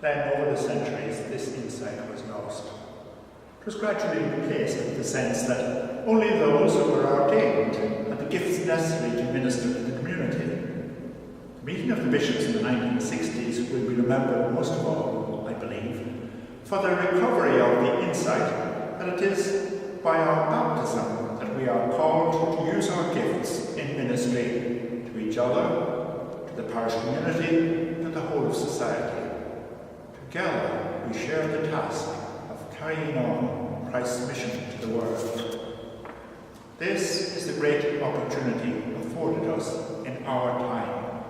Then, over the centuries, this insight was lost. It was gradually replaced with the sense that only those who were ordained had the gifts necessary to minister to the community. The meeting of the bishops in the 1960s will be remembered most of all, I believe, for the recovery of the insight that it is by our baptism that we are called to use our gifts in ministry to each other, to the parish community, and the whole of society. Together, we share the task of carrying on Christ's mission to the world. This is the great opportunity afforded us in our time,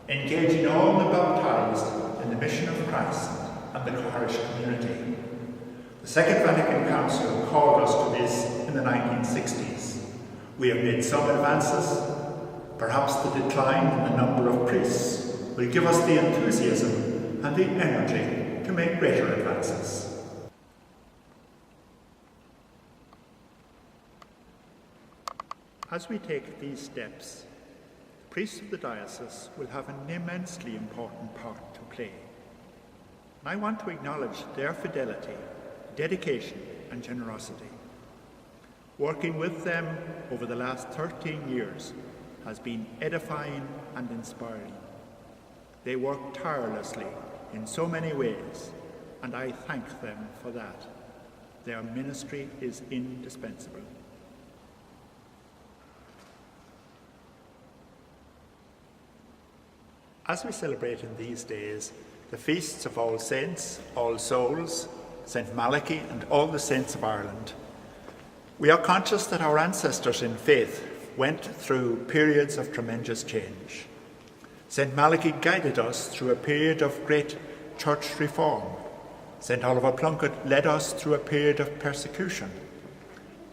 engaging all the baptized in the mission of Christ and the parish community. The Second Vatican Council called us to this in the 1960s. We have made some advances. Perhaps the decline in the number of priests will give us the enthusiasm and the energy to make greater advances. As we take these steps, the priests of the diocese will have an immensely important part to play. And I want to acknowledge their fidelity, dedication, and generosity. Working with them over the last 13 years has been edifying and inspiring. They work tirelessly in so many ways, and I thank them for that. Their ministry is indispensable. As we celebrate in these days the feasts of All Saints, All Souls, St. Malachy, and all the saints of Ireland, we are conscious that our ancestors in faith went through periods of tremendous change. St. Malachy guided us through a period of great church reform. St. Oliver Plunkett led us through a period of persecution.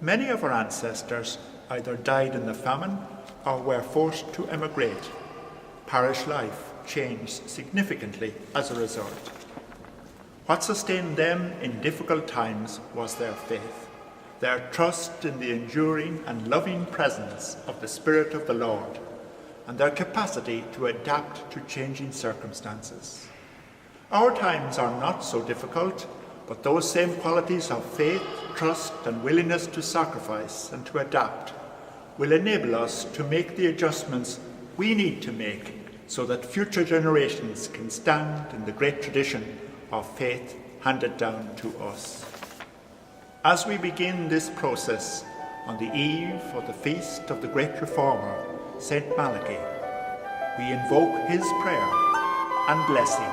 Many of our ancestors either died in the famine or were forced to emigrate. Parish life changed significantly as a result. What sustained them in difficult times was their faith, their trust in the enduring and loving presence of the Spirit of the Lord, and their capacity to adapt to changing circumstances. Our times are not so difficult, but those same qualities of faith, trust, and willingness to sacrifice and to adapt will enable us to make the adjustments we need to make so that future generations can stand in the great tradition of faith handed down to us. As we begin this process on the eve of the feast of the great Reformer, St. Malachy, we invoke his prayer and blessing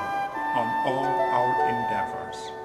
on all our endeavours.